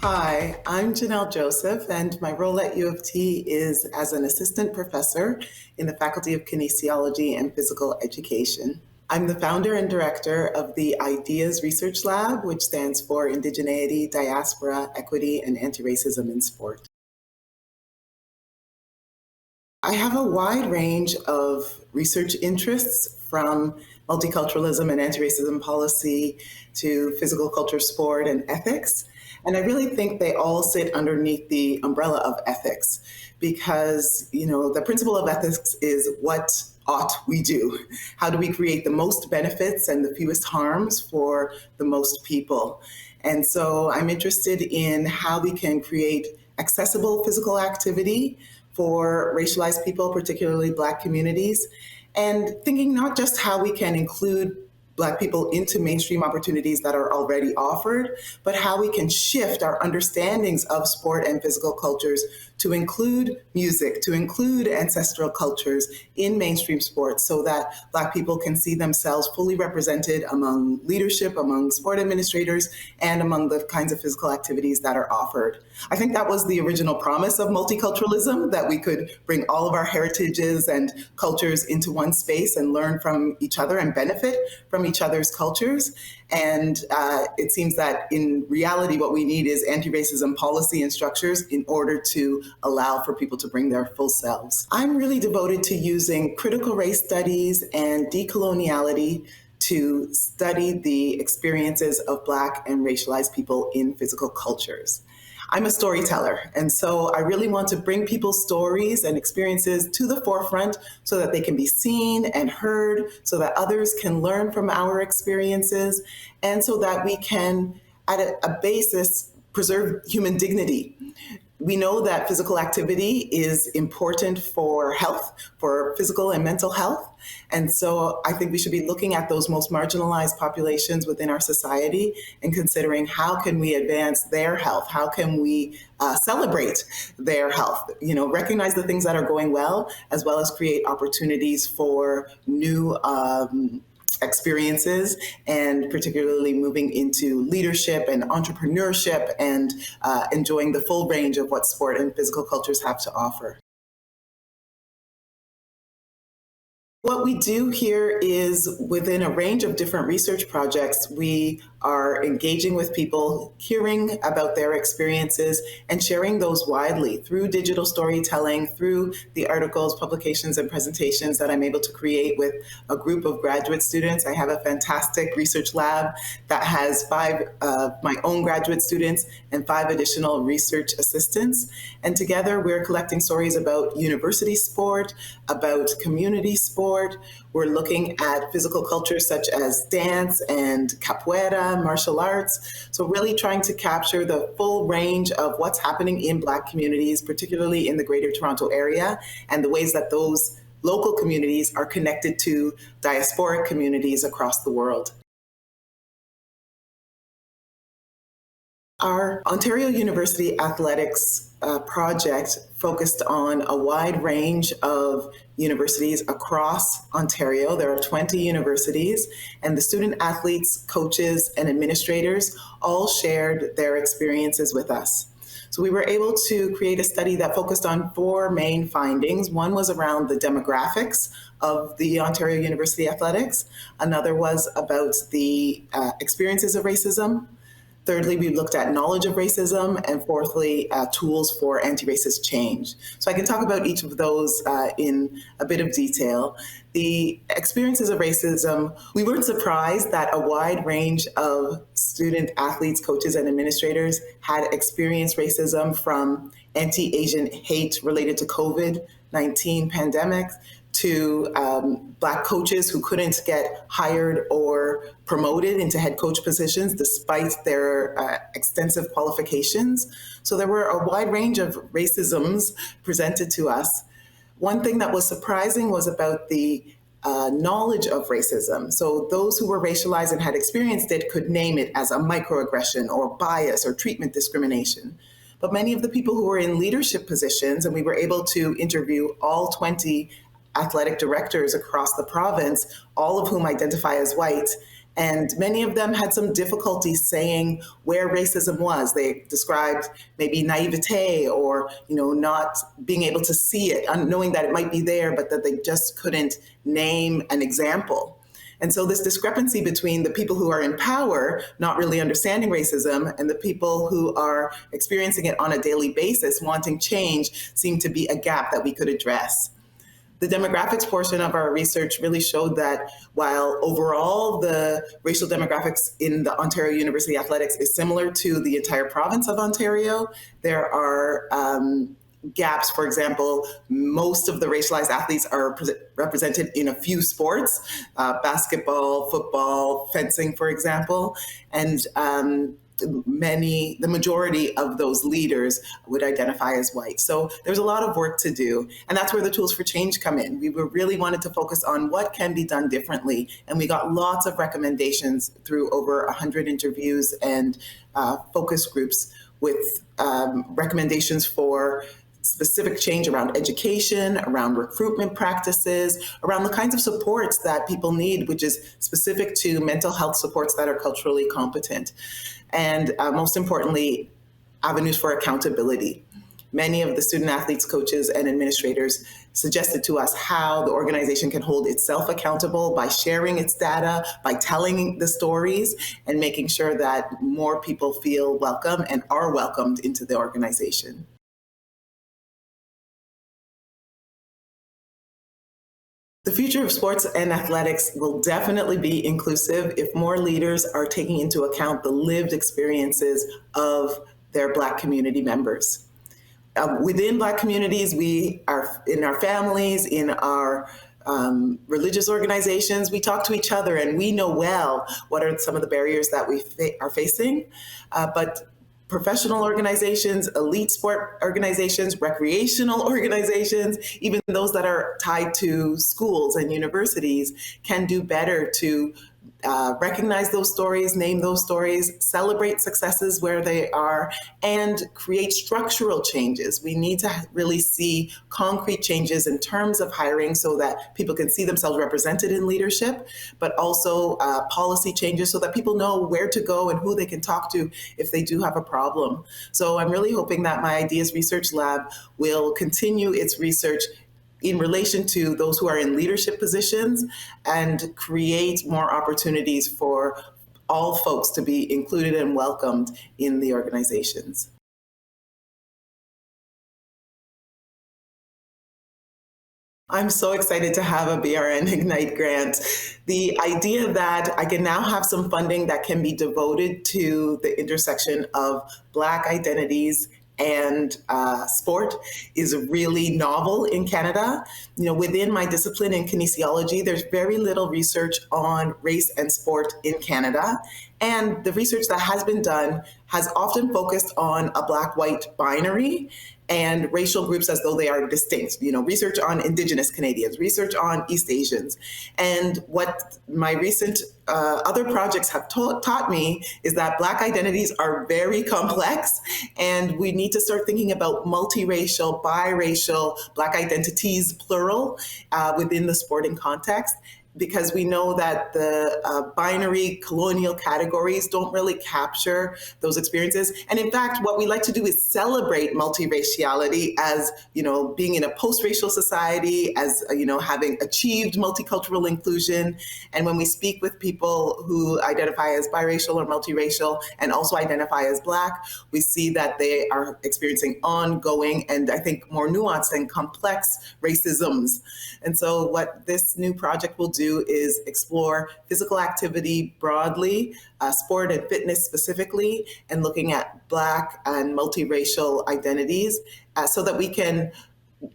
Hi, I'm Janelle Joseph, and my role at U of T is as an assistant professor in the Faculty of Kinesiology and Physical Education. I'm the founder and director of the IDEAS Research Lab, which stands for Indigeneity, Diaspora, Equity, and Anti-Racism in Sport. I have a wide range of research interests, from multiculturalism and anti-racism policy to physical culture, sport, and ethics. And I really think they all sit underneath the umbrella of ethics because, the principle of ethics is what ought we do? How do we create the most benefits and the fewest harms for the most people? And so I'm interested in how we can create accessible physical activity for racialized people, particularly Black communities, and thinking not just how we can include Black people into mainstream opportunities that are already offered, but how we can shift our understandings of sport and physical cultures to include music, to include ancestral cultures in mainstream sports so that Black people can see themselves fully represented among leadership, among sport administrators, and among the kinds of physical activities that are offered. I think that was the original promise of multiculturalism, that we could bring all of our heritages and cultures into one space and learn from each other and benefit from each other's cultures. And it seems that in reality, what we need is anti-racism policy and structures in order to allow for people to bring their full selves. I'm really devoted to using critical race studies and decoloniality to study the experiences of Black and racialized people in physical cultures. I'm a storyteller, and so I really want to bring people's stories and experiences to the forefront so that they can be seen and heard, so that others can learn from our experiences, and so that we can, at a basis, preserve human dignity. We know that physical activity is important for health, for physical and mental health. And so I think we should be looking at those most marginalized populations within our society and considering how can we advance their health? How can we celebrate their health? Recognize the things that are going well, as well as create opportunities for new experiences, and particularly moving into leadership and entrepreneurship and enjoying the full range of what sport and physical cultures have to offer. What we do here is, within a range of different research projects, we are engaging with people, hearing about their experiences, and sharing those widely through digital storytelling, through the articles, publications, and presentations that I'm able to create with a group of graduate students. I have a fantastic research lab that has 5 of my own graduate students and 5 additional research assistants. And together we're collecting stories about university sport, about community sport. We're looking at physical cultures such as dance and capoeira, martial arts. So really trying to capture the full range of what's happening in Black communities, particularly in the Greater Toronto area, and the ways that those local communities are connected to diasporic communities across the world. Our Ontario University Athletics project focused on a wide range of universities across Ontario. There are 20 universities, and the student athletes, coaches, and administrators all shared their experiences with us. So we were able to create a study that focused on 4 main findings. One was around the demographics of the Ontario University Athletics. Another was about the experiences of racism. Thirdly, we looked at knowledge of racism, and fourthly, tools for anti-racist change. So I can talk about each of those in a bit of detail. The experiences of racism, we weren't surprised that a wide range of student athletes, coaches, and administrators had experienced racism, from anti-Asian hate related to COVID-19 pandemic to Black coaches who couldn't get hired or promoted into head coach positions despite their extensive qualifications. So there were a wide range of racisms presented to us. One thing that was surprising was about the knowledge of racism. So those who were racialized and had experienced it could name it as a microaggression or bias or treatment discrimination. But many of the people who were in leadership positions, and we were able to interview all 20 athletic directors across the province, all of whom identify as white, And many of them had some difficulty saying where racism was. They described maybe naivete or, not being able to see it, knowing that it might be there, but that they just couldn't name an example. And so this discrepancy between the people who are in power, not really understanding racism, and the people who are experiencing it on a daily basis, wanting change, seemed to be a gap that we could address. The demographics portion of our research really showed that while overall the racial demographics in the Ontario University Athletics is similar to the entire province of Ontario, there are gaps. For example, most of the racialized athletes are represented in a few sports, basketball, football, fencing, for example, and the majority of those leaders would identify as white. So there's a lot of work to do. And that's where the tools for change come in. We really wanted to focus on what can be done differently. And we got lots of recommendations through over 100 interviews and focus groups with recommendations for specific change around education, around recruitment practices, around the kinds of supports that people need, which is specific to mental health supports that are culturally competent. And most importantly, avenues for accountability. Many of the student athletes, coaches, and administrators suggested to us how the organization can hold itself accountable by sharing its data, by telling the stories, and making sure that more people feel welcome and are welcomed into the organization. The future of sports and athletics will definitely be inclusive if more leaders are taking into account the lived experiences of their Black community members. Within Black communities, we are in our families, in our religious organizations, we talk to each other and we know well what are some of the barriers that we are facing. But professional organizations, elite sport organizations, recreational organizations, even those that are tied to schools and universities can do better to recognize those stories, name those stories, celebrate successes where they are, and create structural changes. We need to really see concrete changes in terms of hiring so that people can see themselves represented in leadership, but also policy changes so that people know where to go and who they can talk to if they do have a problem. So I'm really hoping that my Ideas Research Lab will continue its research in relation to those who are in leadership positions and create more opportunities for all folks to be included and welcomed in the organizations. I'm so excited to have a BRN Ignite grant. The idea that I can now have some funding that can be devoted to the intersection of Black identities and sport is really novel in Canada. Within my discipline in kinesiology, there's very little research on race and sport in Canada. And the research that has been done has often focused on a Black-white binary and racial groups as though they are distinct. Research on Indigenous Canadians, research on East Asians. And what my recent other projects have taught me is that Black identities are very complex, and we need to start thinking about multiracial, biracial, Black identities, plural, within the sporting context, because we know that the binary colonial categories don't really capture those experiences. And in fact, what we like to do is celebrate multiraciality as, being in a post-racial society, as, having achieved multicultural inclusion. And when we speak with people who identify as biracial or multiracial and also identify as Black, we see that they are experiencing ongoing and I think more nuanced and complex racisms. And so what this new project will do is explore physical activity broadly, sport and fitness specifically, and looking at Black and multiracial identities so that we can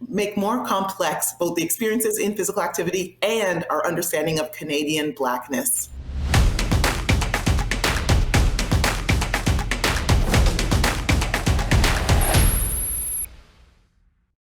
make more complex both the experiences in physical activity and our understanding of Canadian Blackness.